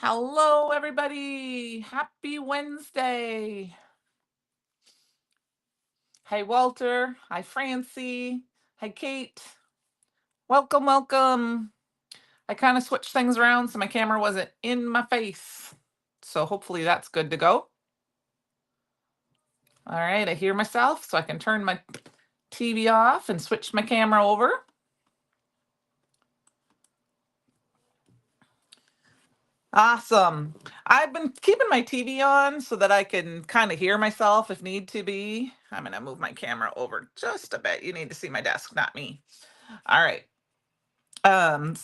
Hello, everybody. Happy Wednesday. Hi, Walter. Hi, Francie. Hi, Kate. Welcome, welcome. I kind of switched things around so my camera wasn't in my face. So hopefully that's good to go. All right, I hear myself, so I can turn my TV off and switch my camera over. Awesome. I've been keeping my TV on so that I can kind of hear myself if need to be. I'm going to move my camera over just a bit. You need to see my desk, not me. All right.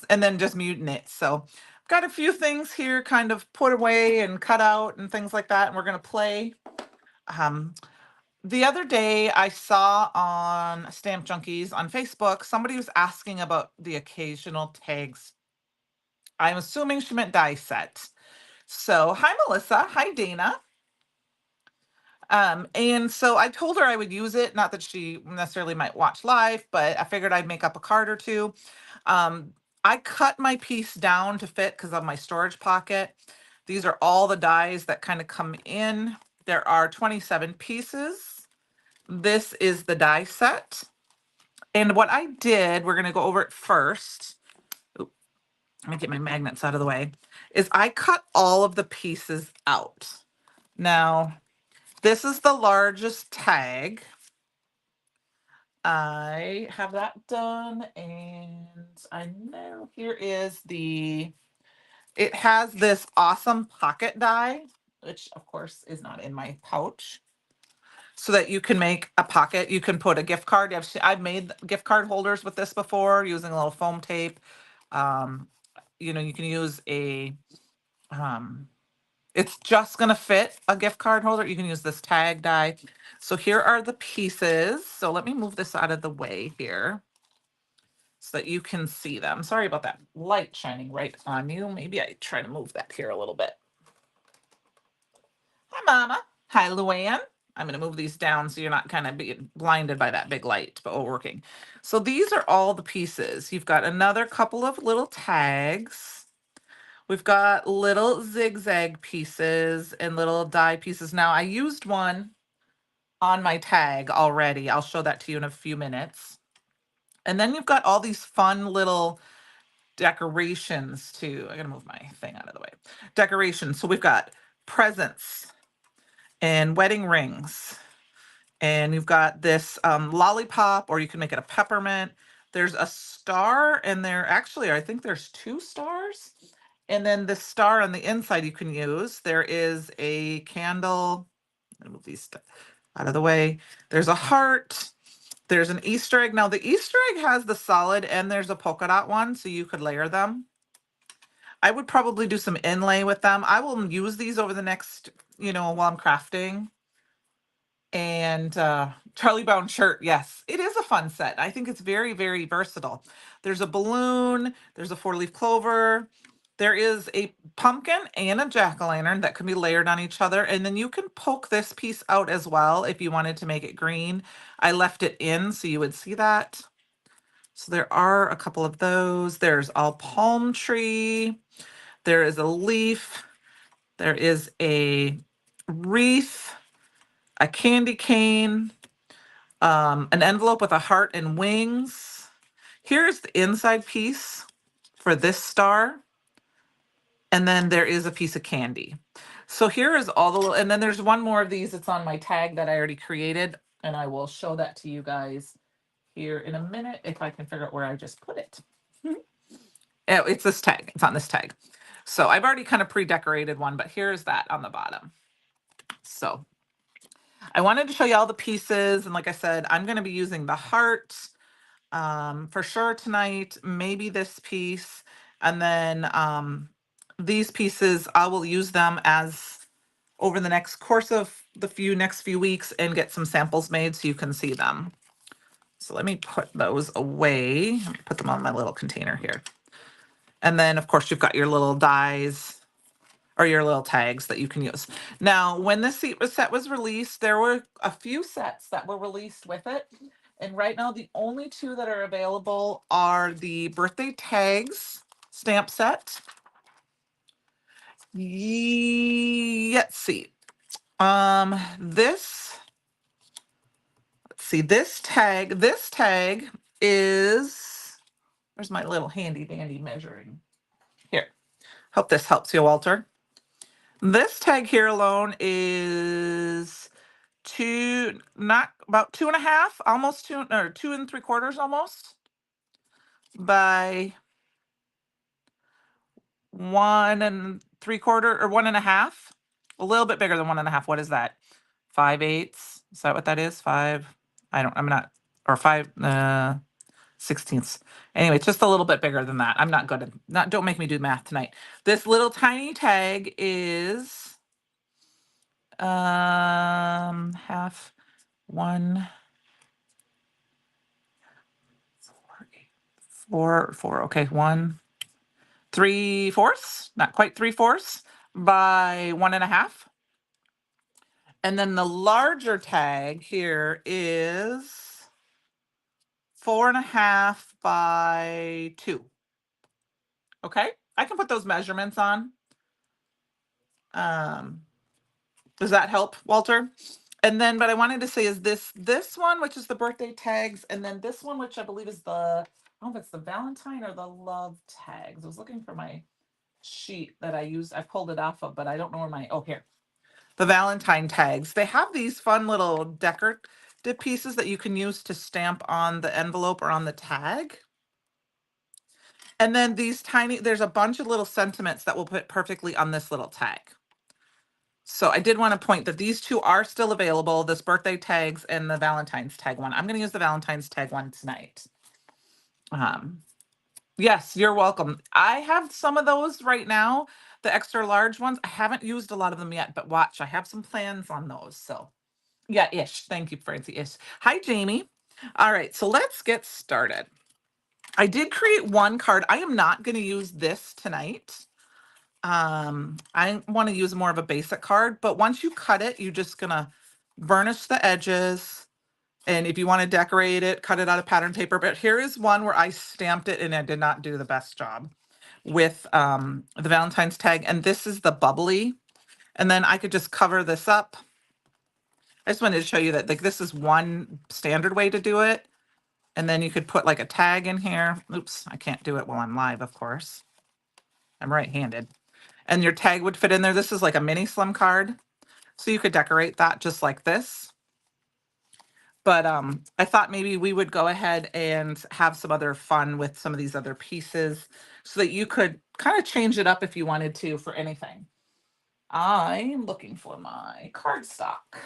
And then just muting it. So I've got a few things here kind of put away and cut out and things like that. And we're going to play. Um, the other day I saw on Stamp Junkies on Facebook, somebody was asking about the occasional tags. I'm assuming she meant die set. So, hi, Melissa. Hi, Dana. And so I told her I would use it. Not that she necessarily might watch live, but I figured I'd make up a card or two. Um, I cut my piece down to fit because of my storage pocket. These are all the dies that kind of come in. There are 27 pieces. This is the die set. And what I did, we're going to go over it first. Oop, let me get my magnets out of the way. Is I cut all of the pieces out. Now, this is the largest tag. I have that done, and I know here is it has this awesome pocket die, which of course is not in my pouch, so that you can make a pocket. You can put a gift card. I've made gift card holders with this before using a little foam tape. Um, you can use um, it's just going to fit a gift card holder. You can use this tag die. So here are the pieces. So let me move this out of the way here so that you can see them. Sorry about that light shining right on you. Maybe I try to move that here a little bit. Hi, Mama. Hi, Luann. I'm going to move these down so you're not kind of being blinded by that big light, but we're working. So these are all the pieces. You've got another couple of little tags. We've got little zigzag pieces and little die pieces. Now, I used one on my tag already. I'll show that to you in a few minutes. And then you've got all these fun little decorations too. I gotta move my thing out of the way. Decorations. So we've got presents and wedding rings. And you've got this lollipop, or you can make it a peppermint. There's a star, and I think there's two stars. And then the star on the inside you can use. There is a candle. I'm gonna move these out of the way. There's a heart. There's an Easter egg. Now the Easter egg has the solid and there's a polka dot one, so you could layer them. I would probably do some inlay with them. I will use these over the next, while I'm crafting. And Charlie Brown shirt, yes, it is a fun set. I think it's very, very versatile. There's a balloon, there's a four-leaf clover, there is a pumpkin and a jack-o'-lantern that can be layered on each other. And then you can poke this piece out as well if you wanted to make it green. I left it in so you would see that. So there are a couple of those. There's a palm tree. There is a leaf. There is a wreath, a candy cane, an envelope with a heart and wings. Here's the inside piece for this star. And then there is a piece of candy. So here is all the little, and then there's one more of these. It's on my tag that I already created. And I will show that to you guys here in a minute if I can figure out where I just put it. Oh, it's this tag. It's on this tag. So I've already kind of pre-decorated one, but here's that on the bottom. So I wanted to show you all the pieces. And like I said, I'm going to be using the heart for sure tonight, maybe this piece. And then these pieces, I will use them as over the next course of the next few weeks and get some samples made so you can see them. So let me put those away. Let me put them on my little container here. And then of course you've got your little dies or your little tags that you can use. Now, when this set was released, there were a few sets that were released with it. And right now, the only two that are available are the birthday tags stamp set Let's see. This, let's see, this tag is, where's my little handy dandy measuring? Here, hope this helps you, Walter. This tag here alone is not about 2.5, almost 2 and 3/4 almost, by 1 and 3/4 or 1.5. A little bit bigger than 1.5. What is that? 5/8. Is that what that is? I'm not, or 5/16. Anyway, it's just a little bit bigger than that. I'm not good at, don't make me do math tonight. This little tiny tag is half, 1, 4. Okay, 1 3/4, not quite 3/4 by 1.5. And then the larger tag here is 4.5 by 2. Okay, I can put those measurements on. Does that help, Walter? And then, what I wanted to say is this one, which is the birthday tags, and then this one, which I believe is I don't know if it's the Valentine or the love tags. I was looking for my sheet that I used. I pulled it off of, but I don't know where here. The Valentine tags. They have these fun little decorative pieces that you can use to stamp on the envelope or on the tag. And then there's a bunch of little sentiments that will put perfectly on this little tag. So I did want to point that these two are still available, this birthday tags and the Valentine's tag one. I'm going to use the Valentine's tag one tonight. Yes, you're welcome. I have some of those right now, the extra large ones. I haven't used a lot of them yet, but watch, I have some plans on those. So yeah, ish. Thank you, Francie. Ish. Hi, Jamie. All right, so let's get started. I did create one card. I am not going to use this tonight. I want to use more of a basic card, but once you cut it, you're just gonna burnish the edges. And if you want to decorate it, cut it out of pattern paper. But here is one where I stamped it and I did not do the best job with the Valentine's tag. And this is the bubbly. And then I could just cover this up. I just wanted to show you that like this is one standard way to do it. And then you could put like a tag in here. Oops, I can't do it while I'm live, of course. I'm right-handed. And your tag would fit in there. This is like a mini slim card. So you could decorate that just like this. But I thought maybe we would go ahead and have some other fun with some of these other pieces so that you could kind of change it up if you wanted to for anything. I'm looking for my cardstock.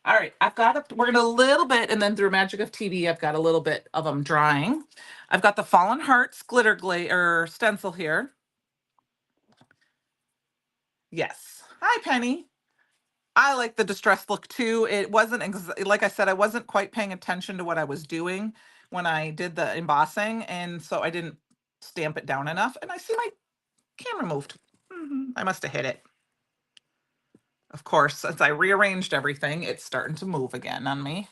All right, we're gonna a little bit, and then through magic of TV, I've got a little bit of them drying. I've got the Fallen Hearts glitter or stencil here. Yes. Hi, Penny. I like the distressed look too. It wasn't, like I said, I wasn't quite paying attention to what I was doing when I did the embossing. And so I didn't stamp it down enough. And I see my camera moved. I must have hit it. Of course, since I rearranged everything, it's starting to move again on me.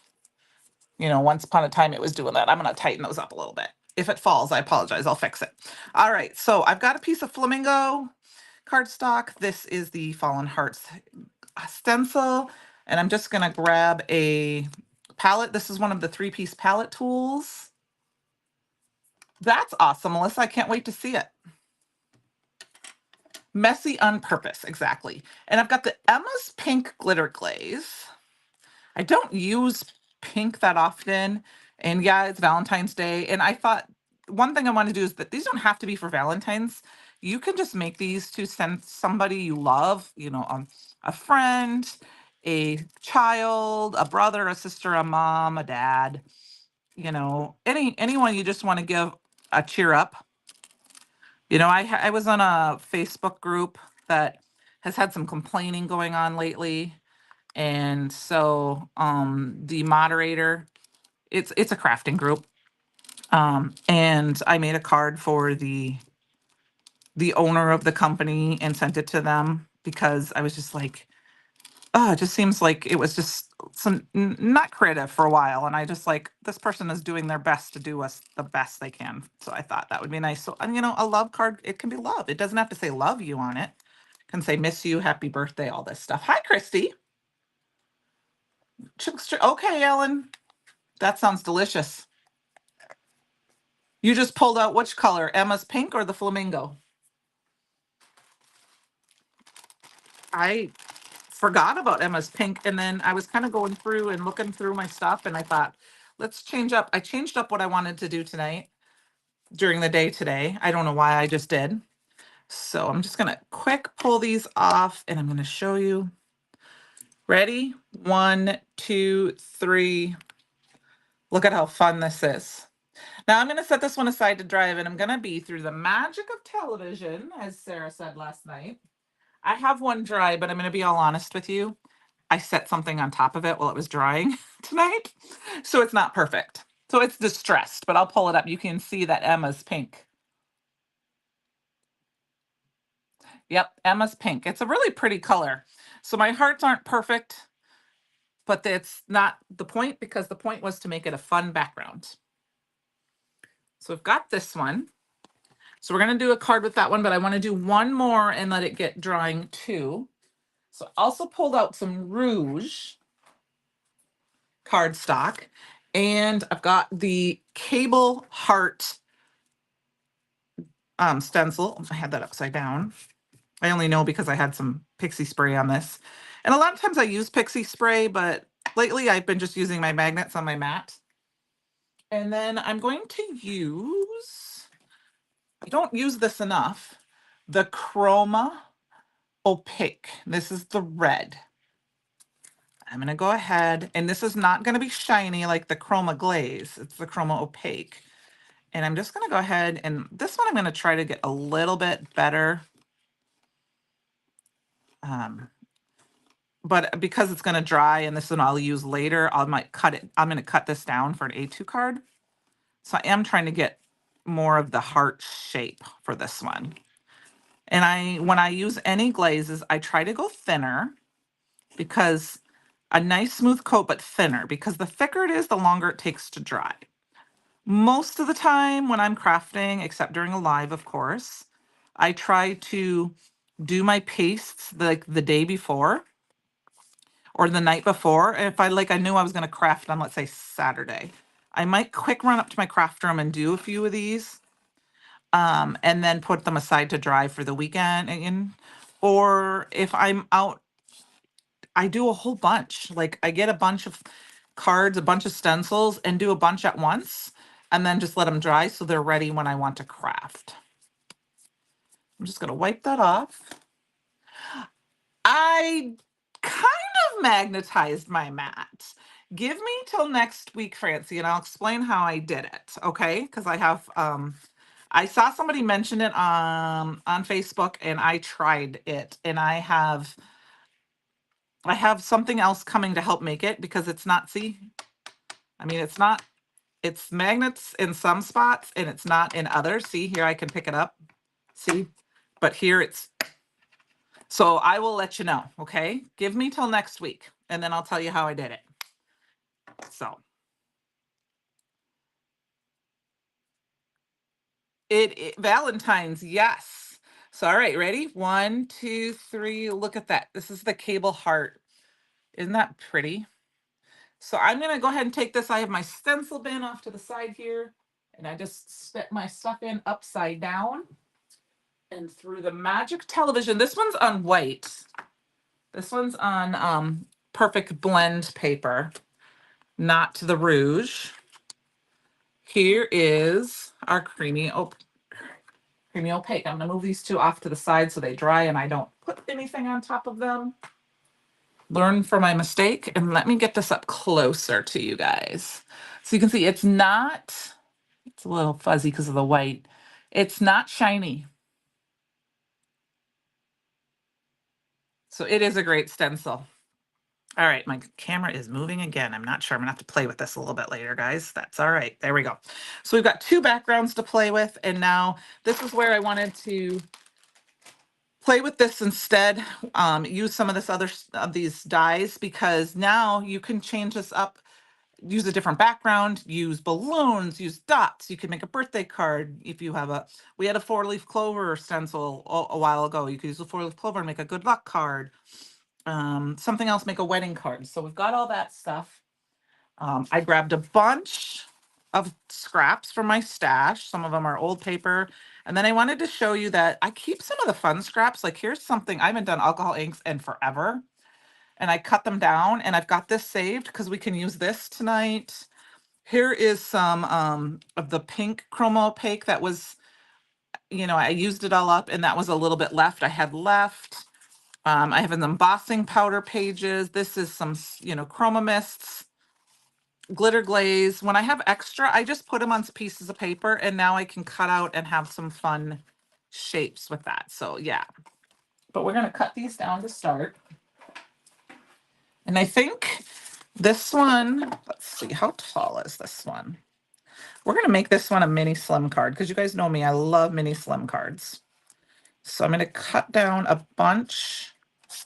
You know, once upon a time it was doing that. I'm going to tighten those up a little bit. If it falls, I apologize. I'll fix it. All right. So I've got a piece of flamingo cardstock. This is the Fallen Hearts stencil. And I'm just going to grab a palette. This is one of the 3-piece palette tools. That's awesome, Melissa. I can't wait to see it. Messy on purpose, exactly. And I've got the Emma's Pink Glitter Glaze. I don't use pink that often. And yeah, it's Valentine's Day. And I thought one thing I want to do is that these don't have to be for Valentine's. You can just make these to send somebody you love, you know, a friend, a child, a brother, a sister, a mom, a dad, you know, anyone you just want to give a cheer up. You know, I was on a Facebook group that has had some complaining going on lately. And so the moderator, it's a crafting group. And I made a card for the owner of the company and sent it to them because I was just like, oh, it just seems like it was just some not creative for a while. And I just like, this person is doing their best to do us the best they can. So I thought that would be nice. So, and you know, a love card, it can be love. It doesn't have to say love you on it. It can say miss you, happy birthday, all this stuff. Hi, Christy. Okay, Ellen. That sounds delicious. You just pulled out which color? Emma's pink or the flamingo? I forgot about Emma's pink. And then I was kind of going through and looking through my stuff and I thought, let's change up. I changed up what I wanted to do tonight during the day today. I don't know why I just did. So I'm just gonna quick pull these off and I'm gonna show you. Ready? 1, 2, 3. Look at how fun this is. Now I'm gonna set this one aside to dry and I'm gonna be through the magic of television, as Sarah said last night. I have one dry, but I'm gonna be all honest with you. I set something on top of it while it was drying tonight. So it's not perfect. So it's distressed, but I'll pull it up. You can see that Emma's pink. Yep, Emma's pink. It's a really pretty color. So my hearts aren't perfect, but that's not the point because the point was to make it a fun background. So I've got this one. So we're going to do a card with that one, but I want to do one more and let it get drying too. So I also pulled out some rouge cardstock and I've got the cable heart stencil. I had that upside down. I only know because I had some pixie spray on this. And a lot of times I use pixie spray, but lately I've been just using my magnets on my mat. And then I'm going to use, I don't use this enough, the Chroma Opaque. This is the red. I'm going to go ahead, and this is not going to be shiny like the Chroma Glaze. It's the Chroma Opaque. And I'm just going to go ahead, and this one I'm going to try to get a little bit better. But because it's going to dry and this one I'll use later, I might cut it. I'm going to cut this down for an A2 card. So I am trying to get more of the heart shape for this one. And when I use any glazes, I try to go thinner because a nice smooth coat, but thinner, because the thicker it is, the longer it takes to dry. Most of the time when I'm crafting, except during a live, of course, I try to do my pastes like the day before or the night before. If I knew I was going to craft on, let's say, Saturday, I might quick run up to my craft room and do a few of these, and then put them aside to dry for the weekend. Or if I'm out, I do a whole bunch. Like I get a bunch of cards, a bunch of stencils, and do a bunch at once, and then just let them dry so they're ready when I want to craft. I'm just going to wipe that off. I kind of magnetized my mat. Give me till next week, Francie, and I'll explain how I did it, okay? Because I have, I saw somebody mention it on Facebook, and I tried it, and I have something else coming to help make it because it's not, see, I mean, it's magnets in some spots, and it's not in others. See, here I can pick it up, see, but here it's. So I will let you know, okay? Give me till next week, and then I'll tell you how I did it. So Valentine's, yes. So all right, ready? 1, 2, 3. Look at that. This is the cable heart. Isn't that pretty? So I'm gonna go ahead and take this. I have my stencil bin off to the side here, and I just spit my stuff in upside down and through the magic television. This one's on white. This one's on perfect blend paper, not the rouge. Here is our creamy opaque. I'm gonna move these two off to the side so they dry and I don't put anything on top of them. Learn from my mistake, and let me get this up closer to you guys. So you can see it's a little fuzzy because of the white. It's not shiny. So it is a great stencil. All right, my camera is moving again. I'm not sure. I'm gonna have to play with this a little bit later, guys. That's all right. There we go. So we've got two backgrounds to play with, and now this is where I wanted to play with this instead. Use some of this other of these dies, because now you can change this up, use a different background, use balloons, use dots. You can make a birthday card. If you have we had a 4-leaf clover stencil a while ago. You could use a 4-leaf clover and make a good luck card. Something else, make a wedding card. So we've got all that stuff. I grabbed a bunch of scraps from my stash. Some of them are old paper. And then I wanted to show you that I keep some of the fun scraps. Like, here's something, I haven't done alcohol inks in forever. And I cut them down, and I've got this saved because we can use this tonight. Here is some of the pink chromo opaque that was, I used it all up, and that was a little bit left. I had left. I have an embossing powder pages. This is some, chroma mists, glitter glaze. When I have extra, I just put them on pieces of paper, and now I can cut out and have some fun shapes with that. So yeah, but we're going to cut these down to start. And I think this one, let's see, how tall is this one? We're going to make this one a mini slim card, because you guys know me, I love mini slim cards. So I'm going to cut down a bunch.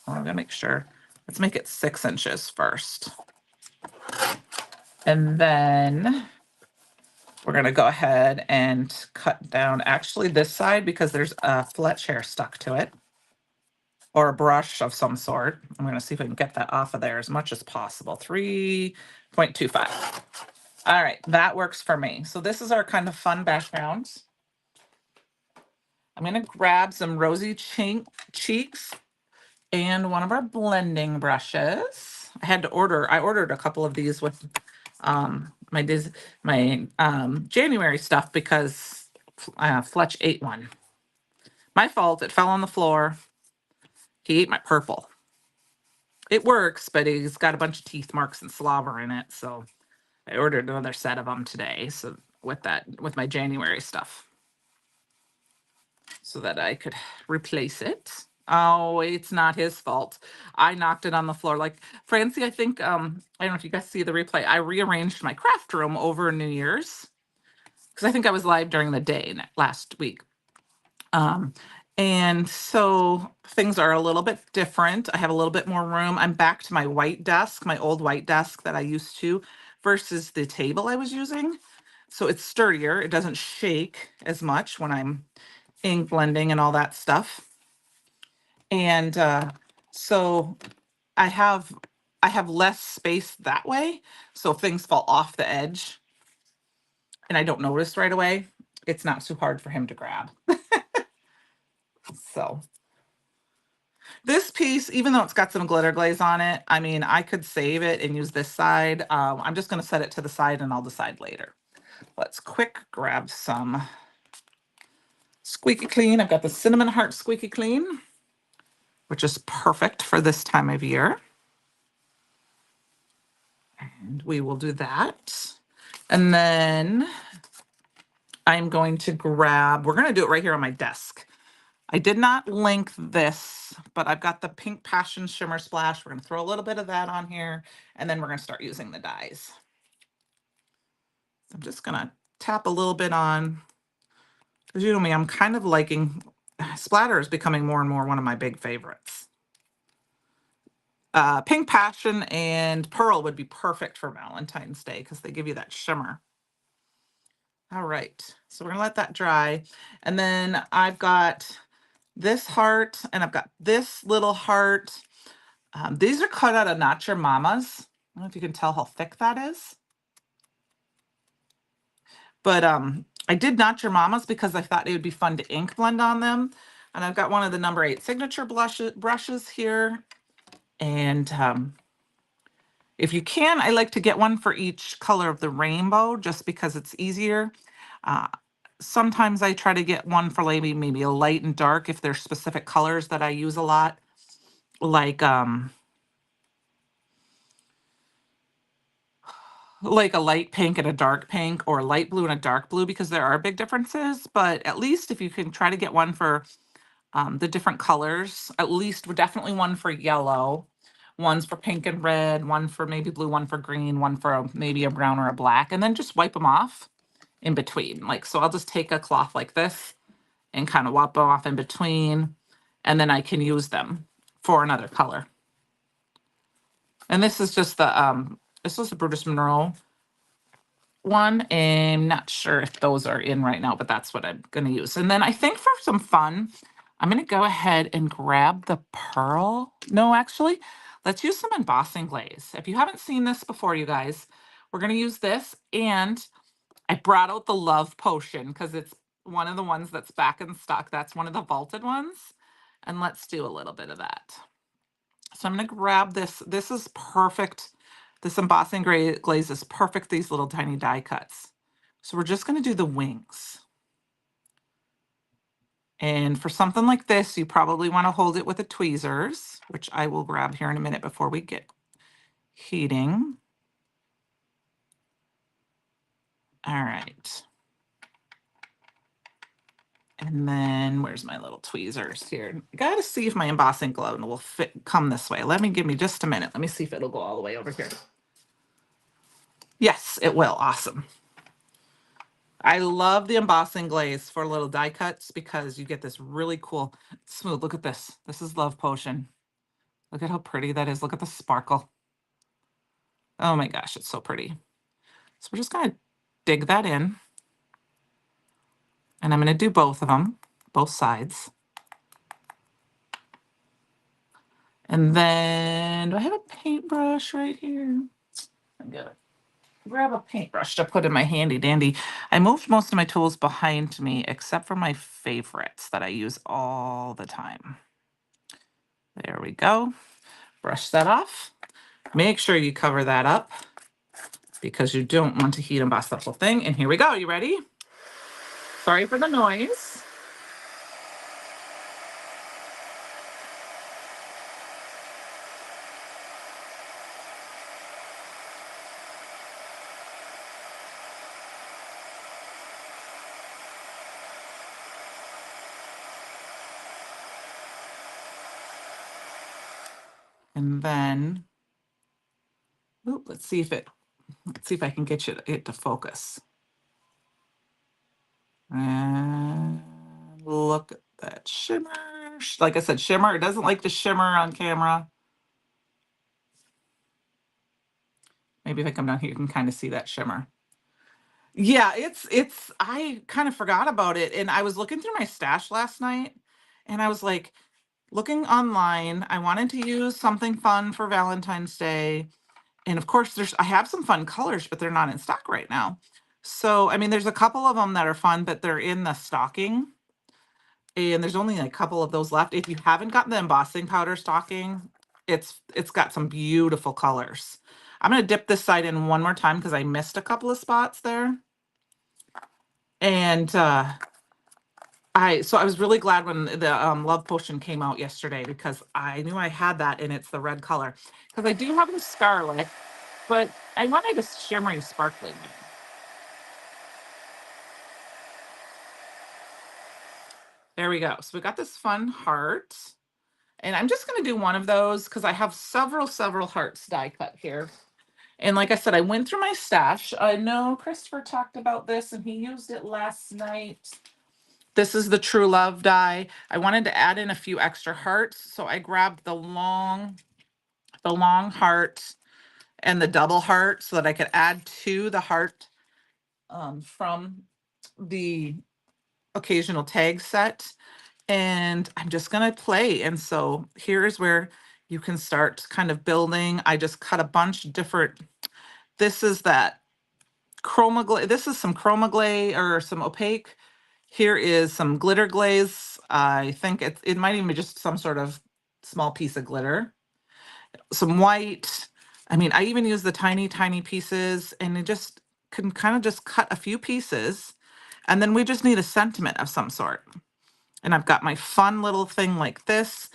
I'm going to make sure. Let's make it 6 inches first. And then we're going to go ahead and cut down actually this side, because there's a fletch hair stuck to it, or a brush of some sort. I'm going to see if I can get that off of there as much as possible. 3.25. All right, that works for me. So this is our kind of fun background. I'm going to grab some rosy cheeks and one of our blending brushes. I ordered a couple of these with my January stuff, because Fletch ate one. My fault, it fell on the floor. He ate my purple. It works, but he's got a bunch of teeth marks and slobber in it, so I ordered another set of them today. So with my January stuff, so that I could replace it. Oh, it's not his fault. I knocked it on the floor. Like, Francie, I think, I don't know if you guys see the replay. I rearranged my craft room over New Year's, because I think I was live during the day last week. And so things are a little bit different. I have a little bit more room. I'm back to my white desk, my old white desk that I used to, versus the table I was using. So it's sturdier. It doesn't shake as much when I'm ink blending and all that stuff. And so I have less space that way. So if things fall off the edge and I don't notice right away, it's not too hard for him to grab. So this piece, even though it's got some glitter glaze on it, I mean, I could save it and use this side. I'm just going to set it to the side, and I'll decide later. Let's quick grab some Squeaky Clean. I've got the Cinnamon Heart Squeaky Clean, which is perfect for this time of year. And we will do that. And then I'm going to grab, we're going to do it right here on my desk. I did not link this, but I've got the Pink Passion Shimmer Splash. We're going to throw a little bit of that on here, and then we're going to start using the dies. So I'm just going to tap a little bit on, because you know me, I'm kind of liking, splatter is becoming more and more one of my big favorites. Pink Passion and Pearl would be perfect for Valentine's Day, because they give you that shimmer. All right, so we're gonna let that dry. And then I've got this heart, and I've got this little heart. These are cut out of Not Your Mama's. I don't know if you can tell how thick that is. But I did Not Your Mama's because I thought it would be fun to ink blend on them. And I've got one of the number 8 signature brushes here. And if you can, I like to get one for each color of the rainbow, just because it's easier. Sometimes I try to get one for maybe a light and dark if there's specific colors that I use a lot, like a light pink and a dark pink, or a light blue and a dark blue, because there are big differences. But at least if you can try to get one for the different colors, at least definitely one for yellow, one's for pink and red, one for maybe blue, one for green, one for maybe a brown or a black, and then just wipe them off in between. Like, so I'll just take a cloth like this and kind of wipe them off in between. and then I can use them for another color. And this is just the Brutus Monroe one. And I'm not sure if those are in right now, but that's what I'm going to use. And then I think for some fun, I'm going to go ahead and grab the pearl. No, actually, let's use some embossing glaze. If you haven't seen this before, you guys, we're going to use this. And I brought out the Love Potion because it's one of the ones that's back in stock. That's one of the vaulted ones. And let's do a little bit of that. So I'm going to grab this. This is perfect. This embossing glaze is perfect, these little tiny die cuts. So we're just going to do the wings. And for something like this, you probably want to hold it with the tweezers, which I will grab here in a minute before we get heating. All right. And then where's my little tweezers here? I got to see if my embossing glue will come this way. Give me just a minute. Let me see if it'll go all the way over here. Yes, it will. Awesome. I love the embossing glaze for little die cuts because you get this really cool smooth. Look at this. This is Love Potion. Look at how pretty that is. Look at the sparkle. Oh my gosh, it's so pretty. So we're just going to dig that in. And I'm going to do both of them, both sides. And then, do I have a paintbrush right here? I'm going to grab a paintbrush to put in my handy dandy. I moved most of my tools behind me except for my favorites that I use all the time. There we go. Brush that off. Make sure you cover that up because you don't want to heat emboss the whole thing. And here we go. You ready? Sorry for the noise. And then, let's see if I can get it to focus. And look at that shimmer. Like I said, shimmer. It doesn't like to shimmer on camera. Maybe if I come down here, you can kind of see that shimmer. Yeah, I kind of forgot about it. And I was looking through my stash last night and I was like, looking online. I wanted to use something fun for Valentine's Day. And of course, I have some fun colors, but they're not in stock right now. So, I mean, there's a couple of them that are fun, but they're in the stocking. And there's only a couple of those left. If you haven't gotten the embossing powder stocking, it's got some beautiful colors. I'm going to dip this side in one more time because I missed a couple of spots there. And I was really glad when the Love Potion came out yesterday because I knew I had that and it's the red color. Because I do have the scarlet, but I wanted a shimmery, sparkly one. There we go. So we got this fun heart. And I'm just going to do one of those because I have several hearts die cut here. And like I said, I went through my stash. I know Christopher talked about this and he used it last night. This is the True Love die. I wanted to add in a few extra hearts. So I grabbed the long heart and the double heart so that I could add to the heart from the occasional tag set. And I'm just going to play. And so here's where you can start kind of building. I just cut a bunch of different, this is that chroma glaze. This is some chroma glaze or some opaque. Here is some glitter glaze. I think it might even be just some sort of small piece of glitter. Some white. I mean, I even use the tiny pieces and it just can kind of just cut a few pieces. And then we just need a sentiment of some sort. And I've got my fun little thing like this.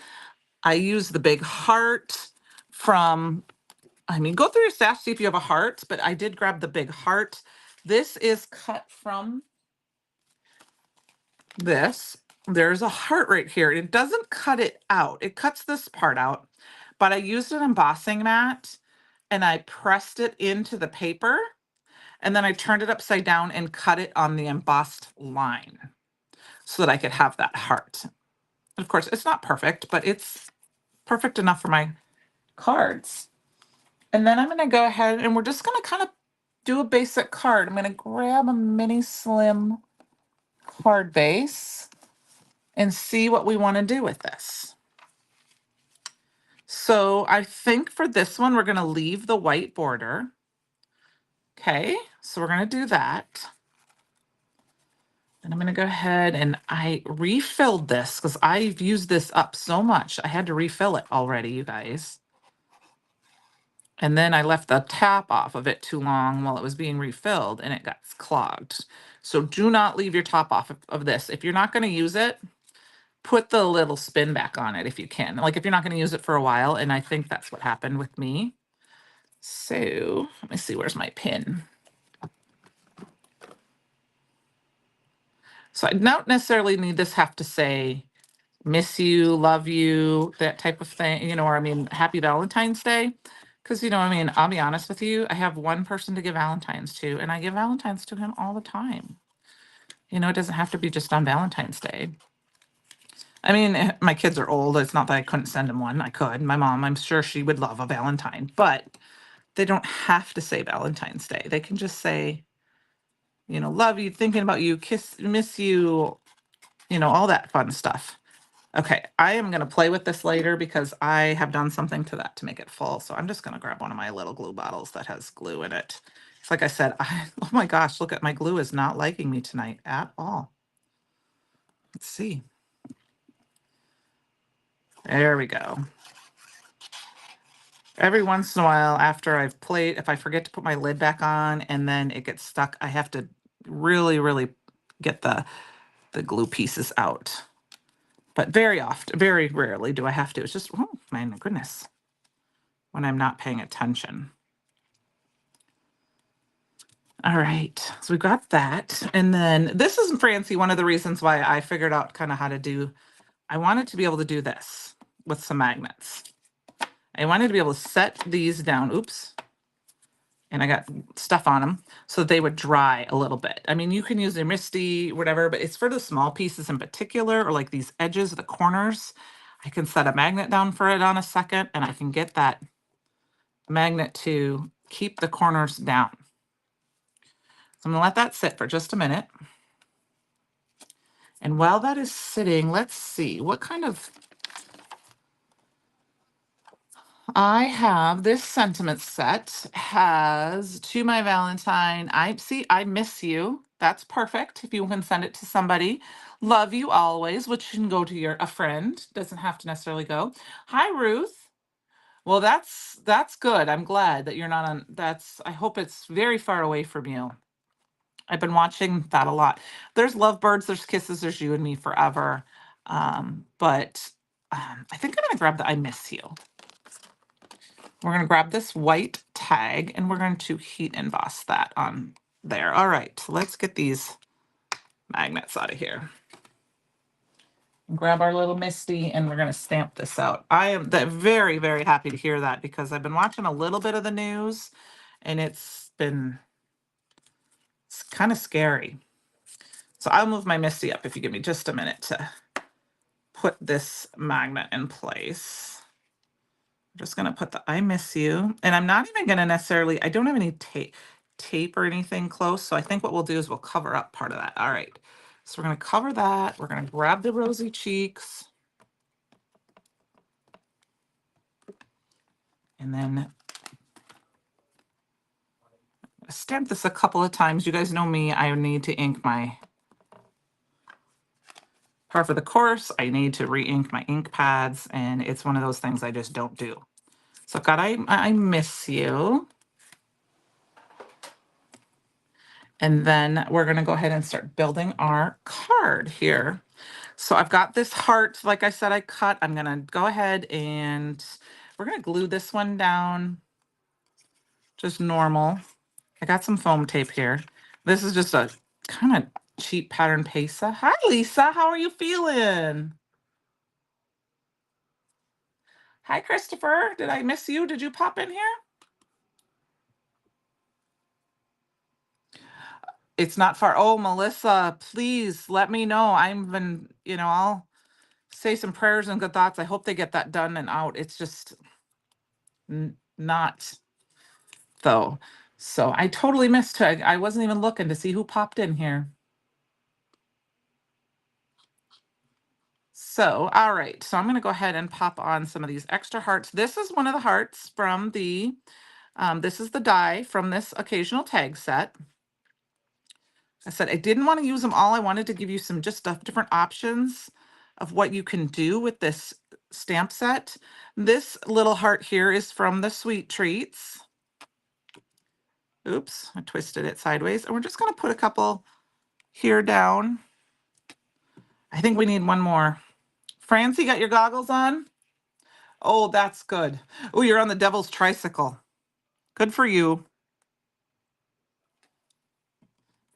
I use the big heart from, go through your stash, see if you have a heart, but I did grab the big heart. This is cut from this. There's a heart right here. It doesn't cut it out. It cuts this part out, but I used an embossing mat and I pressed it into the paper and then I turned it upside down and cut it on the embossed line so that I could have that heart. Of course, it's not perfect, but it's perfect enough for my cards. And then I'm going to go ahead and we're just going to kind of do a basic card. I'm going to grab a mini slim card base and see what we want to do with this. So I think for this one, we're going to leave the white border. Okay, so we're going to do that. And I'm going to go ahead and I refilled this because I've used this up so much. I had to refill it already, you guys. And then I left the tap off of it too long while it was being refilled and it got clogged. So do not leave your top off of this. If you're not going to use it, put the little spin back on it if you can. Like if you're not going to use it for a while, and I think that's what happened with me. So let me see, where's my pin? So I don't necessarily need this have to say miss you, love you, that type of thing, you know, or I mean, happy Valentine's Day. Because, you know, I mean, I'll be honest with you, I have one person to give Valentine's to, and I give Valentine's to him all the time. You know, it doesn't have to be just on Valentine's Day. I mean, my kids are old. It's not that I couldn't send them one. I could. My mom, I'm sure she would love a Valentine, but they don't have to say Valentine's Day. They can just say, you know, love you, thinking about you, kiss, miss you, you know, all that fun stuff. Okay, I am going to play with this later because I have done something to that to make it full. So I'm just going to grab one of my little glue bottles that has glue in it. It's like I said, oh my gosh, look at my glue is not liking me tonight at all. Let's see. There we go. Every once in a while after I've played, if I forget to put my lid back on and then it gets stuck, I have to really, really get the glue pieces out. But very often, very rarely do I have to. It's just, oh my goodness, when I'm not paying attention. All right, so we've got that. And then this is, Francie, one of the reasons why I figured out kind of how to do, I wanted to be able to do this with some magnets. I wanted to be able to set these down, oops, and I got stuff on them so they would dry a little bit. I mean, you can use a Misty, whatever, but it's for the small pieces in particular, or like these edges, the corners. I can set a magnet down for it on a second, and I can get that magnet to keep the corners down. So I'm gonna let that sit for just a minute. And while that is sitting, let's see, what kind of, I have this sentiment set has to my Valentine. I see, I miss you. That's perfect. If you can send it to somebody, love you always, which can go to a friend. Doesn't have to necessarily go. Hi, Ruth. Well, that's good. I'm glad that you're not on. I hope it's very far away from you. I've been watching that a lot. There's lovebirds. There's kisses. There's you and me forever. But I think I'm gonna grab the I miss you. We're going to grab this white tag and we're going to heat emboss that on there. All right, let's get these magnets out of here. Grab our little Misty and we're going to stamp this out. I am very, very happy to hear that because I've been watching a little bit of the news and it's kind of scary. So I'll move my Misty up if you give me just a minute to put this magnet in place. I'm just going to put the I miss you. And I'm not even going to necessarily, I don't have any tape or anything close. So I think what we'll do is we'll cover up part of that. All right. So we're going to cover that. We're going to grab the rosy cheeks. And then stamp this a couple of times. You guys know me. I need to ink my part for the course. I need to re-ink my ink pads. And it's one of those things I just don't do. So I've got I miss you. And then we're going to go ahead and start building our card here. So I've got this heart, like I said, I cut. I'm going to go ahead and we're going to glue this one down just normal. I got some foam tape here. This is just a kind of cheap pattern pesa. Hi, Lisa. How are you feeling? Hi, Christopher. Did I miss you? Did you pop in here? It's not far. Oh, Melissa, please let me know. I've been, I'll say some prayers and good thoughts. I hope they get that done and out. It's just not though. So I totally missed it. I wasn't even looking to see who popped in here. So, all right. So I'm going to go ahead and pop on some of these extra hearts. This is one of the hearts from the, this is the die from this occasional tag set. I said I didn't want to use them all. I wanted to give you some just different options of what you can do with this stamp set. This little heart here is from the Sweet Treats. Oops, I twisted it sideways. And we're just going to put a couple here down. I think we need one more. Francie, got your goggles on? Oh, that's good. Oh, you're on the devil's tricycle. Good for you.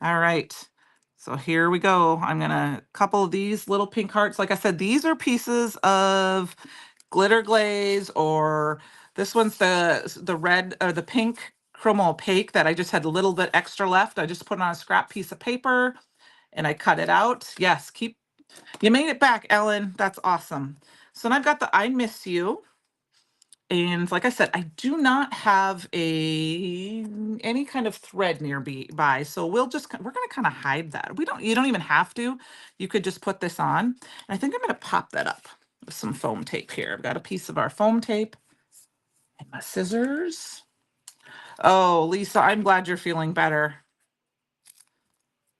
All right. So here we go. I'm going to couple these little pink hearts. Like I said, these are pieces of glitter glaze, or this one's the red or the pink chromo opaque that I just had a little bit extra left. I just put it on a scrap piece of paper and I cut it out. Yes, you made it back, Ellen. That's awesome. So then I've got the I Miss You. And like I said, I do not have any kind of thread nearby. So we're going to kind of hide that. You don't even have to. You could just put this on. And I think I'm going to pop that up with some foam tape here. I've got a piece of our foam tape and my scissors. Oh, Lisa, I'm glad you're feeling better.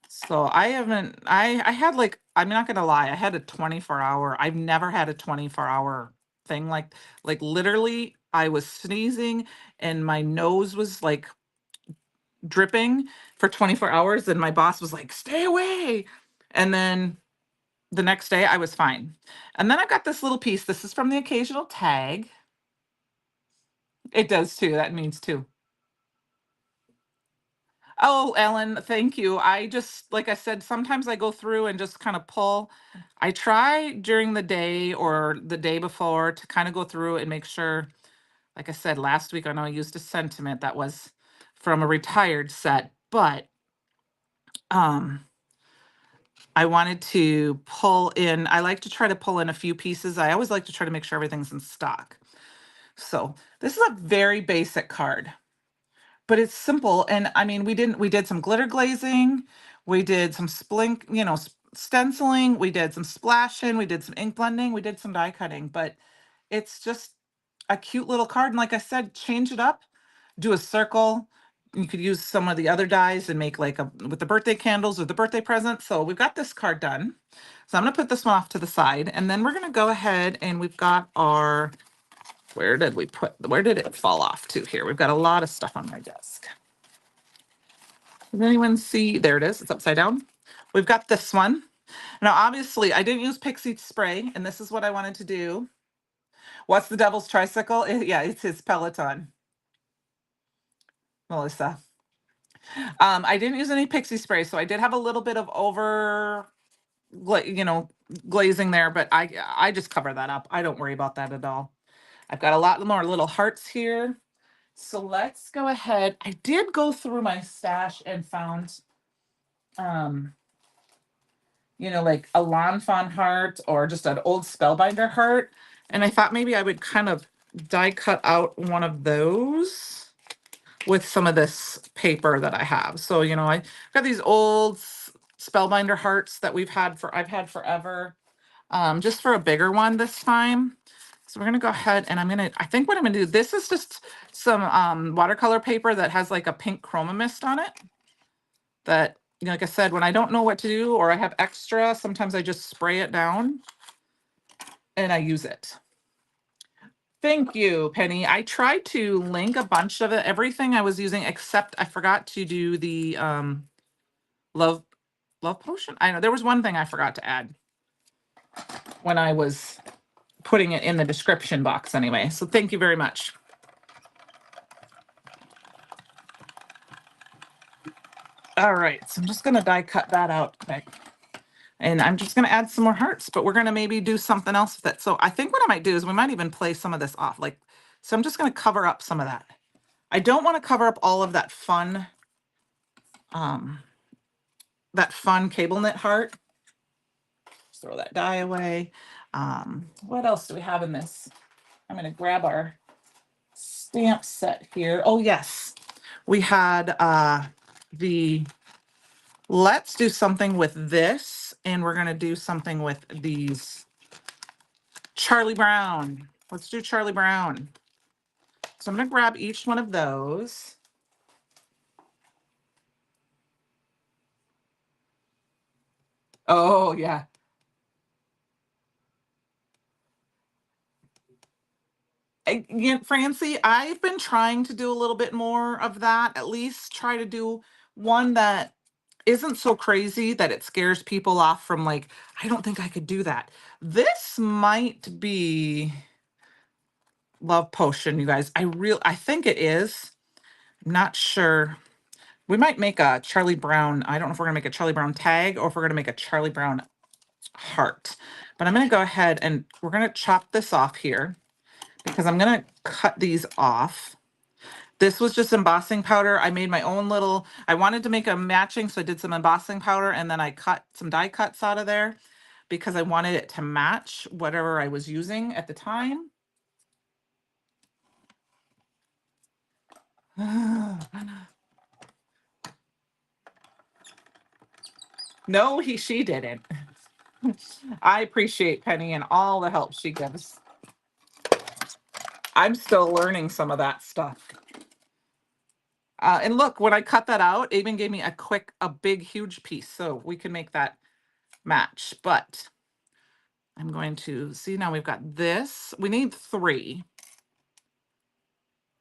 So I had like, I'm not going to lie, I had a 24-hour. I've never had a 24-hour thing like literally I was sneezing and my nose was like dripping for 24 hours and my boss was like, "Stay away." And then the next day I was fine. And then I got this little piece. This is from the occasional tag. It does too. That means too. Oh, Ellen, thank you. I just, like I said, sometimes I go through and just kind of pull. I try during the day or the day before to kind of go through and make sure, like I said, last week, I know I used a sentiment that was from a retired set, but um, I wanted to pull in, I like to try to pull in a few pieces. I always like to try to make sure everything's in stock. So this is a very basic card. But it's simple. And I mean, we did some glitter glazing, we did some stenciling, we did some splashing, we did some ink blending, we did some die cutting, but it's just a cute little card. And like I said, change it up, do a circle. You could use some of the other dies and make like with the birthday candles or the birthday present. So we've got this card done. So I'm gonna put this one off to the side, and then we're gonna go ahead and we've got our, where did it fall off to here? We've got a lot of stuff on my desk. Does anyone see? There it is. It's upside down. We've got this one. Now, obviously, I didn't use pixie spray, and this is what I wanted to do. What's the devil's tricycle? Yeah, it's his Peloton. Melissa. I didn't use any pixie spray, so I did have a little bit of glazing there, but I just cover that up. I don't worry about that at all. I've got a lot more little hearts here. So let's go ahead. I did go through my stash and found like a Lawn Fawn heart or just an old Spellbinder heart. And I thought maybe I would kind of die cut out one of those with some of this paper that I have. So, I've got these old Spellbinder hearts that I've had forever, just for a bigger one this time. So we're gonna go ahead and I think what I'm gonna do, this is just some watercolor paper that has like a pink chroma mist on it that, like I said, when I don't know what to do or I have extra, sometimes I just spray it down and I use it. Thank you, Penny. I tried to link a bunch of everything I was using, except I forgot to do the love potion. I know there was one thing I forgot to add when I was putting it in the description box anyway. So thank you very much. All right, so I'm just gonna die cut that out quick. And I'm just gonna add some more hearts, but we're gonna maybe do something else with it. So I think what I might do is we might even play some of this off. So I'm just gonna cover up some of that. I don't want to cover up all of that fun cable knit heart. Just throw that die away. What else do we have in this? I'm going to grab our stamp set here. Oh, yes. We had the let's do something with this, and we're going to do something with these Charlie Brown. Let's do Charlie Brown. So I'm going to grab each one of those. Oh, yeah. Francie, I've been trying to do a little bit more of that. At least try to do one that isn't so crazy that it scares people off from like, I don't think I could do that. This might be Love Potion, you guys. I think it is. I'm not sure. We might make a Charlie Brown. I don't know if we're gonna make a Charlie Brown tag or if we're gonna make a Charlie Brown heart. But I'm gonna go ahead and we're gonna chop this off here because I'm gonna cut these off. This was just embossing powder. I made my own little, I wanted to make a matching, so I did some embossing powder and then I cut some die cuts out of there because I wanted it to match whatever I was using at the time. No, she didn't. I appreciate Penny and all the help she gives. I'm still learning some of that stuff. And look, when I cut that out, it even gave me a big, huge piece. So we can make that match. But I'm going to see now we've got this. We need 3.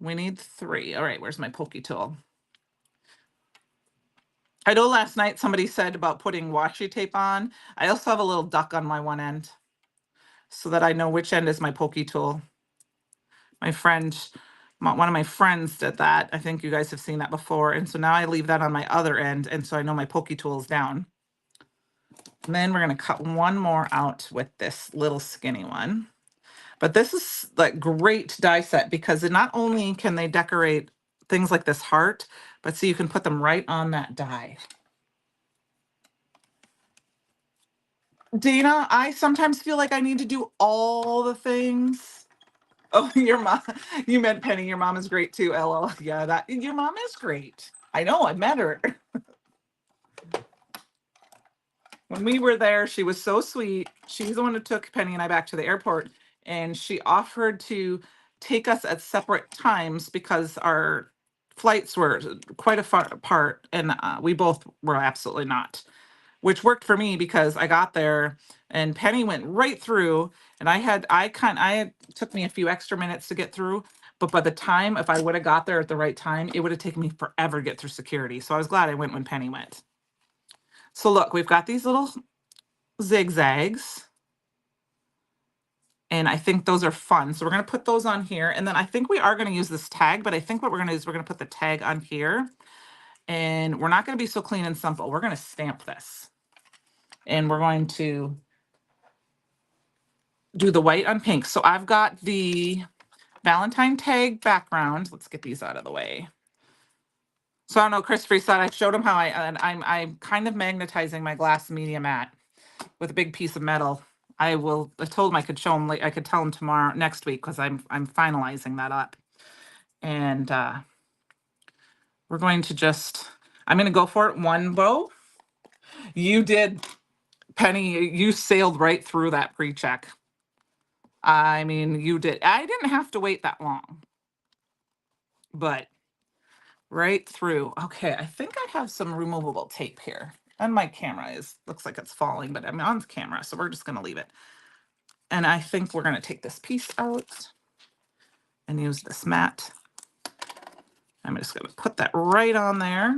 We need 3. All right, where's my pokey tool? I know last night somebody said about putting washi tape on. I also have a little duck on my one end so that I know which end is my pokey tool. One of my friends did that. I think you guys have seen that before. And so now I leave that on my other end. And so I know my pokey tool is down. And then we're going to cut one more out with this little skinny one. But this is like great die set because not only can they decorate things like this heart, but see, you can put them right on that die. Dana, I sometimes feel like I need to do all the things. Oh, your mom, you meant Penny. Your mom is great too. LL. Yeah, your mom is great. I know, I met her. When we were there, she was so sweet. She's the one who took Penny and I back to the airport, and she offered to take us at separate times because our flights were quite a far apart, and we both were absolutely not. Which worked for me because I got there and Penny went right through, and took me a few extra minutes to get through. But by the time, if I would have got there at the right time, it would have taken me forever to get through security. So I was glad I went when Penny went. So look, we've got these little zigzags. And I think those are fun. So we're going to put those on here. And then I think we are going to use this tag, but I think what we're going to do is we're going to put the tag on here. And we're not going to be so clean and simple. We're going to stamp this. And we're going to do the white on pink. So I've got the Valentine tag background. Let's get these out of the way. So I don't know, Christopher said I showed him how I'm kind of magnetizing my glass media mat with a big piece of metal. I told him I could show him, I could tell him next week, because I'm finalizing that up. And we're going to I'm going to go for it one bow. You did, Penny, you sailed right through that pre-check. I mean, you did. I didn't have to wait that long, but right through. Okay, I think I have some removable tape here. And my camera looks like it's falling, but I'm on camera, so we're just going to leave it. And I think we're going to take this piece out and use this mat. I'm just going to put that right on there.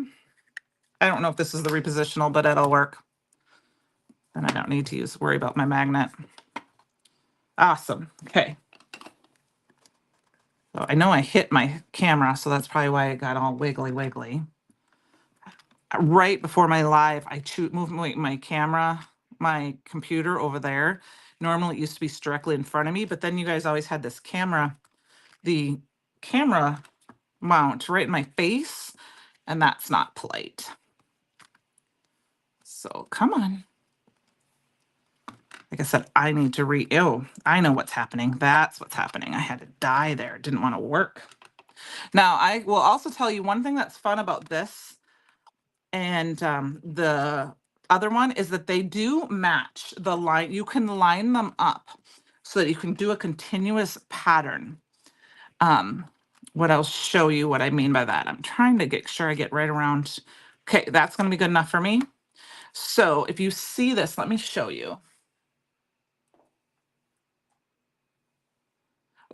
I don't know if this is the repositional, but it'll work. And I don't need to worry about my magnet. Awesome. Okay. So I know I hit my camera, so that's probably why it got all wiggly wiggly. Right before my live, I moved my camera, my computer over there. Normally it used to be directly in front of me, but then you guys always had this the camera mount right in my face, and that's not polite. So come on. Like I said, I need to oh, I know what's happening. That's what's happening. I had to die there. It didn't want to work. Now, I will also tell you one thing that's fun about this and the other one is that they do match the line. You can line them up so that you can do a continuous pattern. What I'll show you what I mean by that. I'm trying to get sure I get right around. Okay, that's going to be good enough for me. So if you see this, let me show you.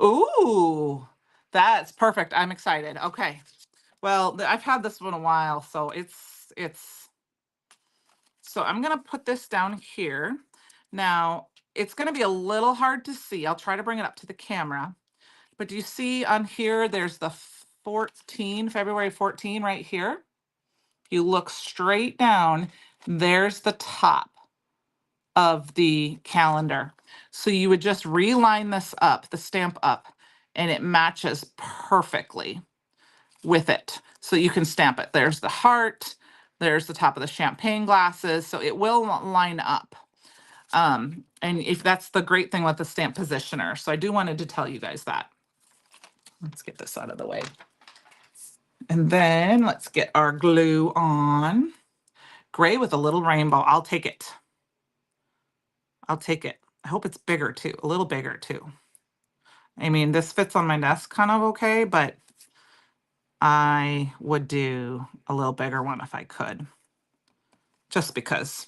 Ooh, that's perfect. I'm excited. Okay. Well, I've had this one a while, so so I'm going to put this down here. Now, it's going to be a little hard to see. I'll try to bring it up to the camera. But do you see on here, there's the 14, February 14 right here. If you look straight down, there's the top of the calendar. So you would just reline this up, the stamp up, and it matches perfectly with it. So you can stamp it. There's the heart, there's the top of the champagne glasses. So it will line up. And if that's the great thing with the stamp positioner. So I do wanted to tell you guys that. Let's get this out of the way. And then let's get our glue on. Gray with a little rainbow. I'll take it. I'll take it. I hope it's bigger too, a little bigger too. I mean, this fits on my desk kind of okay, but I would do a little bigger one if I could. Just because.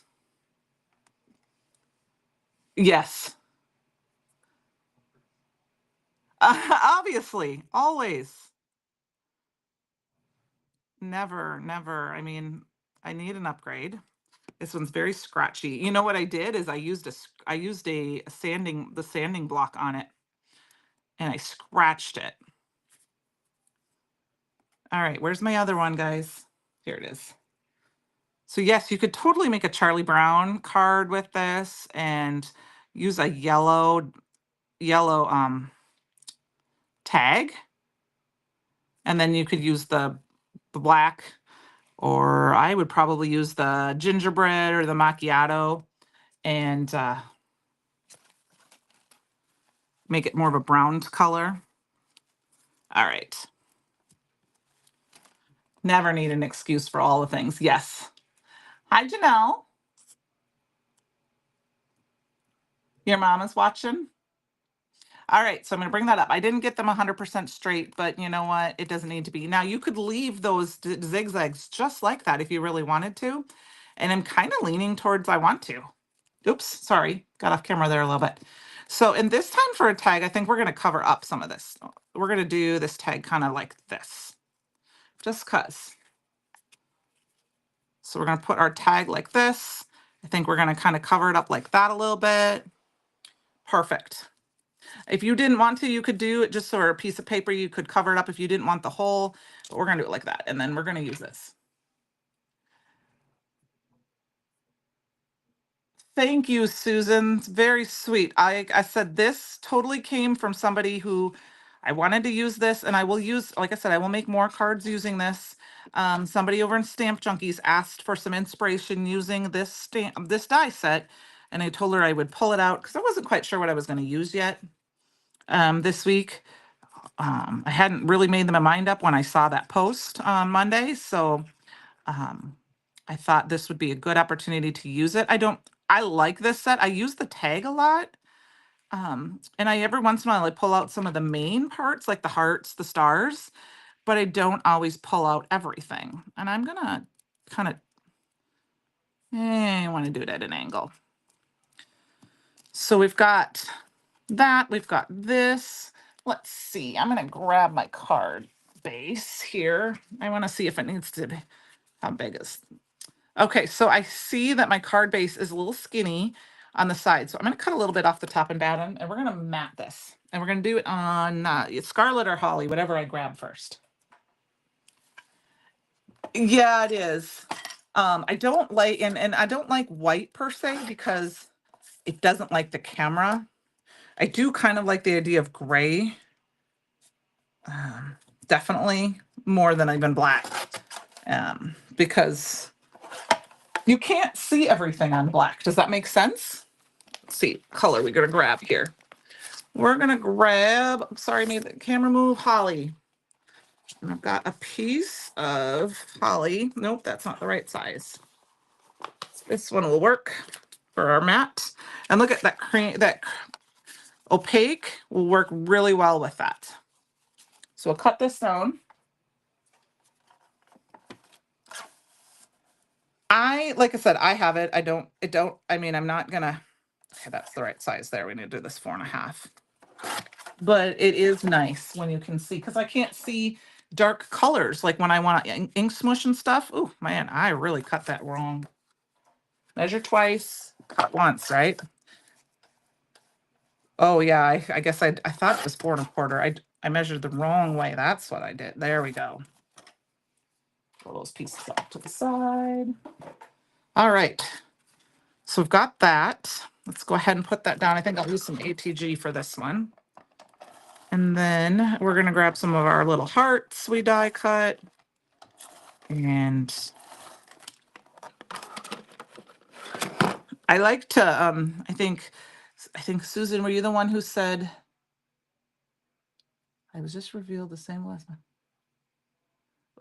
Yes. Obviously, always. Never, never. I mean, I need an upgrade. This one's very scratchy. You know what I did is I used the sanding block on it and I scratched it. All right, where's my other one, guys? Here it is. So yes, you could totally make a Charlie Brown card with this and use a yellow tag. And then you could use the black, or I would probably use the gingerbread or the macchiato and make it more of a brown color. All right. Never need an excuse for all the things. Yes. Hi, Janelle. Your mom is watching? All right, so I'm going to bring that up. I didn't get them 100% straight, but you know what? It doesn't need to be. Now, you could leave those zigzags just like that if you really wanted to. And I'm kind of leaning towards I want to. Oops, sorry. Got off camera there a little bit. So in this time for a tag, I think we're going to cover up some of this. We're going to do this tag kind of like this. Just because. So we're going to put our tag like this. I think we're going to kind of cover it up like that a little bit. Perfect. If you didn't want to, you could do it just for a piece of paper. You could cover it up if you didn't want the whole, but we're going to do it like that. And then we're going to use this. Thank you, Susan. It's very sweet. I said this totally came from somebody who I wanted to use this, and I will use, like I said, I will make more cards using this. Somebody over in Stamp Junkies asked for some inspiration using this die set, and I told her I would pull it out because I wasn't quite sure what I was going to use yet this week. I hadn't really made my mind up when I saw that post on Monday, so I thought this would be a good opportunity to use it. I like this set. I use the tag a lot. And I every once in a while I pull out some of the main parts, like the hearts, the stars, but I don't always pull out everything. And I'm gonna kind of, I want to do it at an angle. So we've got that, we've got this. Let's see, I'm gonna grab my card base here. I want to see if it needs to be, how big is, okay, so I see that my card base is a little skinny on the side. So I'm going to cut a little bit off the top and bottom, and we're going to mat this. And we're going to do it on Scarlet or Holly, whatever I grab first. Yeah, it is. I don't like, and I don't like white per se because it doesn't like the camera. I do kind of like the idea of gray. Definitely more than even black. Because you can't see everything on black. Does that make sense? Let's see, color we're gonna grab here. We're gonna grab, I'm sorry, I made the camera move, holly. And I've got a piece of holly. Nope, that's not the right size. This one will work for our mat. And look at that cream, that opaque will work really well with that. So we'll cut this down. Like I said, I have it. I mean, I'm not gonna, okay, that's the right size there. We need to do this 4.5. But it is nice when you can see, because I can't see dark colors like when I want ink smush and stuff. Oh man, I really cut that wrong. Measure twice, cut once, right? Oh yeah, I guess I thought it was 4.25. I measured the wrong way. That's what I did. There we go. Pull those pieces off to the side. All right. So we've got that. Let's go ahead and put that down. I think I'll use some ATG for this one. And then we're going to grab some of our little hearts we die cut. And I like to, I think, Susan, were you the one who said, I was just revealed the same last one?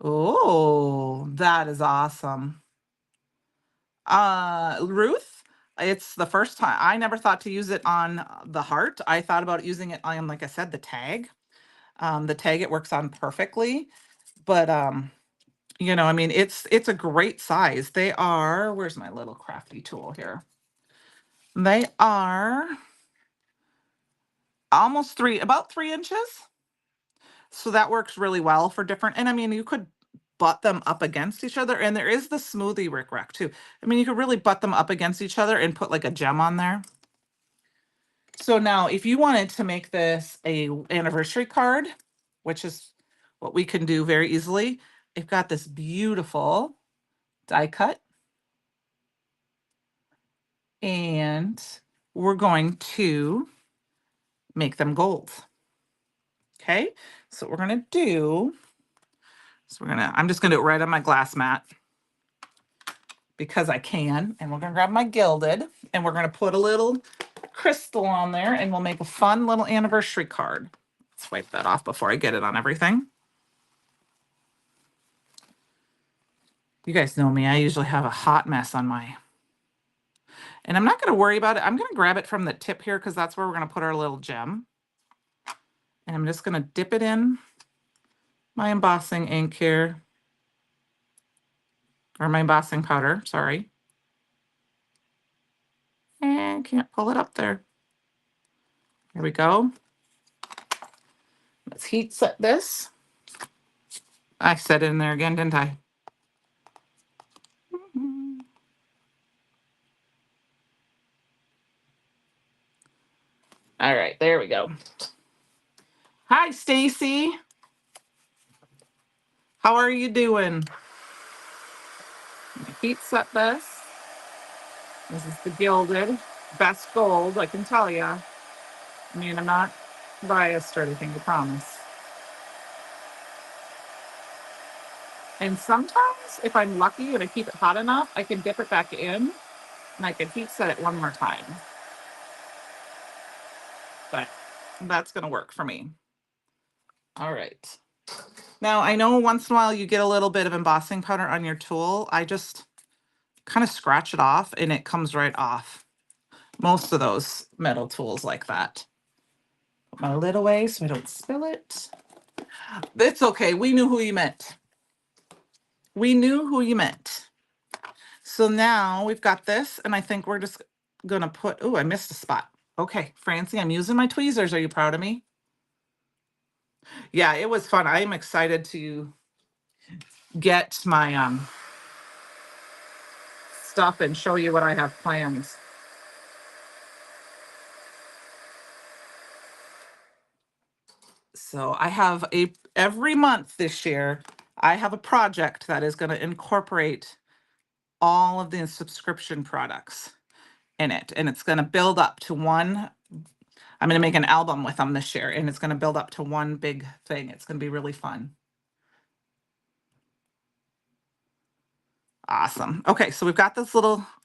Oh, that is awesome. Ruth, it's the first time. I never thought to use it on the heart. I thought about using it on, like I said, the tag. The tag it works on perfectly, but you know, I mean, it's a great size. They are, where's my little crafty tool here? They are almost about 3 inches. So that works really well for different, and I mean, you could butt them up against each other, and there is the smoothie Rick Rack too. I mean, you could really butt them up against each other and put like a gem on there. So now if you wanted to make this a anniversary card, which is what we can do very easily, I've got this beautiful die cut. And we're going to make them gold. Okay, so what we're gonna do, I'm just gonna do it right on my glass mat because I can, and we're gonna grab my gilded, and we're gonna put a little crystal on there, and we'll make a fun little anniversary card. Let's wipe that off before I get it on everything. You guys know me, I usually have a hot mess on my, and I'm not gonna worry about it. I'm gonna grab it from the tip here because that's where we're gonna put our little gem. And I'm just gonna dip it in my embossing ink here, or my embossing powder, sorry. And can't pull it up there. Here we go. Let's heat set this. I set it in there again, didn't I? All right, there we go. Hi, Stacy. How are you doing? Heat set this. This is the gilded, best gold, I can tell you. I mean, I'm not biased or anything, I promise. And sometimes, if I'm lucky and I keep it hot enough, I can dip it back in and I can heat set it one more time. But that's going to work for me. All right. Now, I know once in a while you get a little bit of embossing powder on your tool. I just kind of scratch it off and it comes right off. Most of those metal tools like that. Put my lid away so I don't spill it. It's okay. We knew who you meant. We knew who you meant. So now we've got this, and I think we're just gonna put, oh, I missed a spot. Okay, Francie, I'm using my tweezers. Are you proud of me? Yeah, it was fun. I am excited to get my stuff and show you what I have planned. So I have every month this year, I have a project that is going to incorporate all of the subscription products in it. And it's going to build up to one. I'm going to make an album with them this year, and it's going to build up to one big thing. It's going to be really fun. Awesome. Okay, so we've got the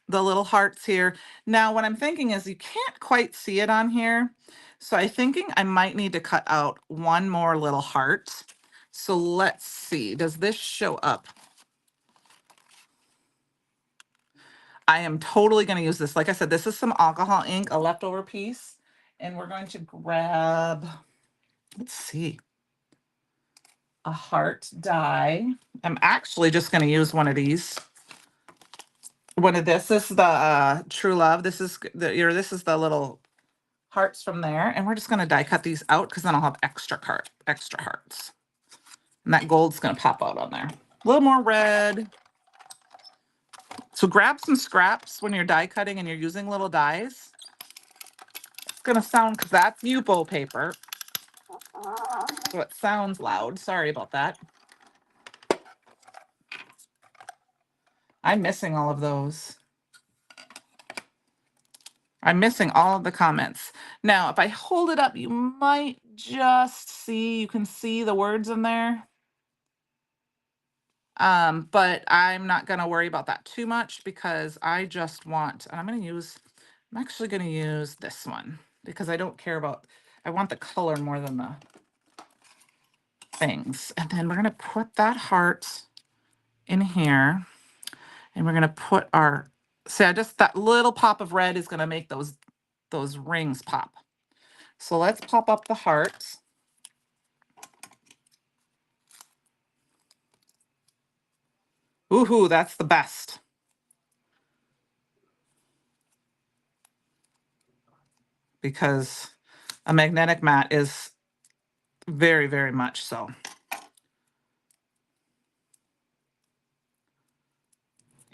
little hearts here. Now, what I'm thinking is you can't quite see it on here. So I'm thinking I might need to cut out one more little heart. So let's see. Does this show up? I am totally going to use this. Like I said, this is some alcohol ink, a leftover piece. And we're going to grab, let's see, a heart die. I'm actually just going to use one of these. One of this is the True Love. This is this is the little hearts from there, and we're just going to die cut these out because then I'll have extra hearts, and that gold's going to pop out on there. A little more red. So grab some scraps when you're die cutting and you're using little dies. It's going to sound, because that's Yupo paper, so it sounds loud. Sorry about that. I'm missing all of those. I'm missing all of the comments. Now, if I hold it up, you might just see, you can see the words in there. But I'm not going to worry about that too much because I just want, and I'm actually going to use this one because I don't care about, I want the color more than the things. And then we're going to put that heart in here, and we're going to put our, see, that little pop of red is going to make those rings pop. So let's pop up the hearts. Ooh, that's the best. Because a magnetic mat is very, very much so.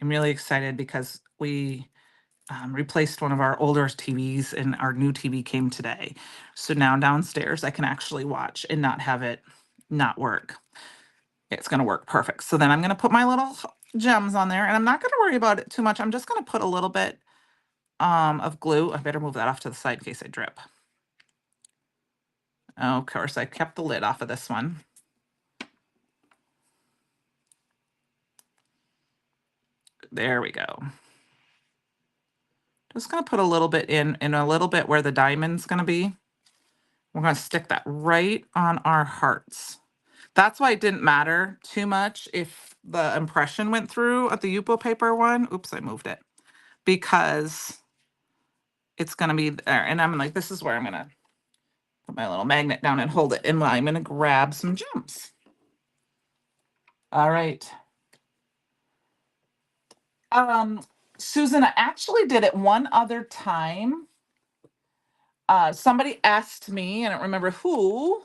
I'm really excited because we replaced one of our older TVs and our new TV came today. So now downstairs I can actually watch and not have it not work. It's going to work perfect. So then I'm going to put my little gems on there, and I'm not going to worry about it too much. I'm just going to put a little bit of glue. I better move that off to the side in case I drip. Oh, of course, I kept the lid off of this one. There we go. Just going to put a little bit in a little bit where the diamond's going to be. We're going to stick that right on our hearts. That's why it didn't matter too much if the impression went through at the Yupo paper one. Oops, I moved it. Because it's going to be there. And I'm like, this is where I'm going to put my little magnet down and hold it. And I'm going to grab some gems. All right. Susan, I actually did it one other time. Somebody asked me, I don't remember who,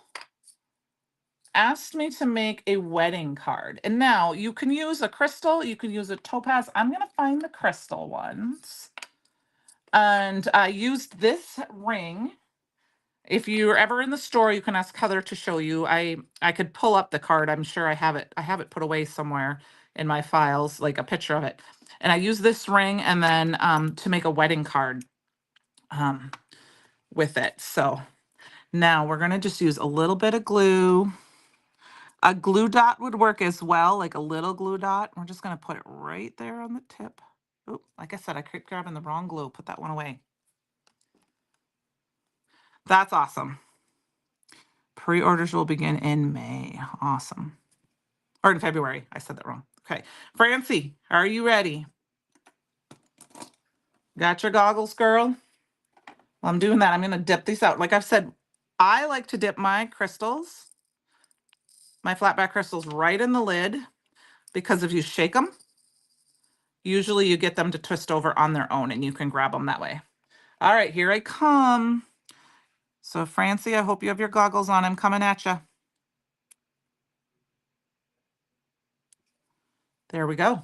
asked me to make a wedding card. And now you can use a crystal, you can use a topaz. I'm going to find the crystal ones. And I used this ring. If you're ever in the store, you can ask Heather to show you. I could pull up the card. I'm sure I have it put away somewhere in my files, like a picture of it. And I use this ring and then to make a wedding card with it. So now we're going to just use a little bit of glue. A glue dot would work as well, like a little glue dot. We're just going to put it right there on the tip. Oop, like I said, I keep grabbing the wrong glue. Put that one away. That's awesome. Pre-orders will begin in May. Awesome. Or in February. I said that wrong. Okay. Francie, are you ready? Got your goggles, girl? Well, I'm doing that. I'm going to dip these out. Like I've said, I like to dip my crystals, my flat back crystals, right in the lid, because if you shake them, usually you get them to twist over on their own and you can grab them that way. All right, here I come. So Francie, I hope you have your goggles on. I'm coming at you. There we go.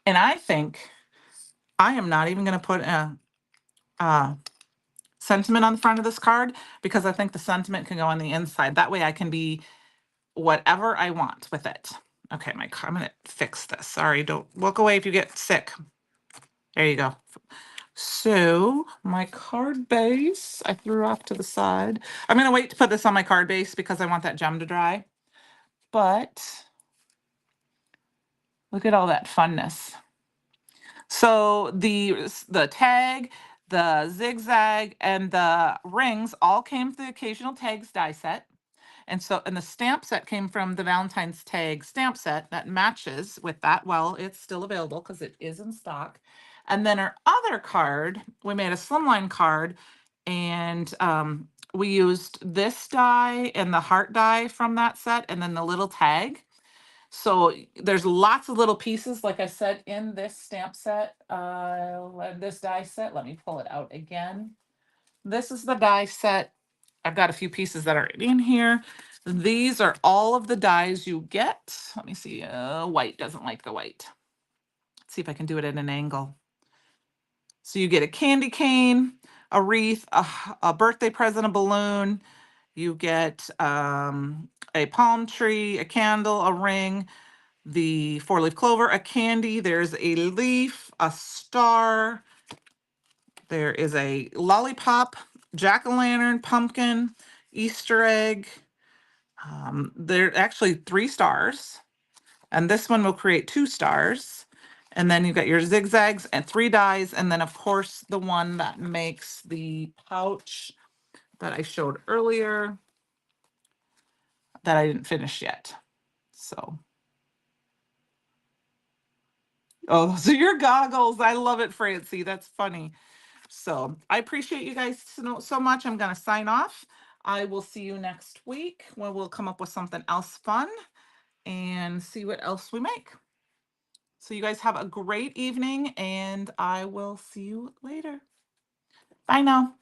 And I think I am not even going to put a sentiment on the front of this card because I think the sentiment can go on the inside. That way I can be whatever I want with it. Okay, I'm going to fix this. Sorry, don't walk away if you get sick. There you go. So my card base, I threw off to the side. I'm going to wait to put this on my card base because I want that gem to dry. But Look at all that funness. So the tag, the zigzag, and the rings all came from the occasional tags die set. And the stamp set came from the Valentine's tag stamp set that matches with that. Well, it's still available because it is in stock. And then our other card, we made a slimline card, and we used this die and the heart die from that set, and then the little tag. So there's lots of little pieces, like I said, in this stamp set, this die set. Let me pull it out again. This is the die set. I've got a few pieces that are in here. These are all of the dies you get. Let me see. White doesn't like the white. Let's see if I can do it at an angle. So you get a candy cane, a wreath, a birthday present, a balloon. You get a palm tree, a candle, a ring, the four-leaf clover, a candy. There's a leaf, a star. There is a lollipop, jack-o'-lantern, pumpkin, Easter egg. There are actually 3 stars, and this one will create 2 stars. And then you've got your zigzags and 3 dies, and then of course the one that makes the pouch that I showed earlier that I didn't finish yet. So, oh, those are your goggles. I love it, Francie. That's funny. So I appreciate you guys so much. I'm going to sign off. I will see you next week when we'll come up with something else fun and see what else we make. So you guys have a great evening, and I will see you later. Bye now.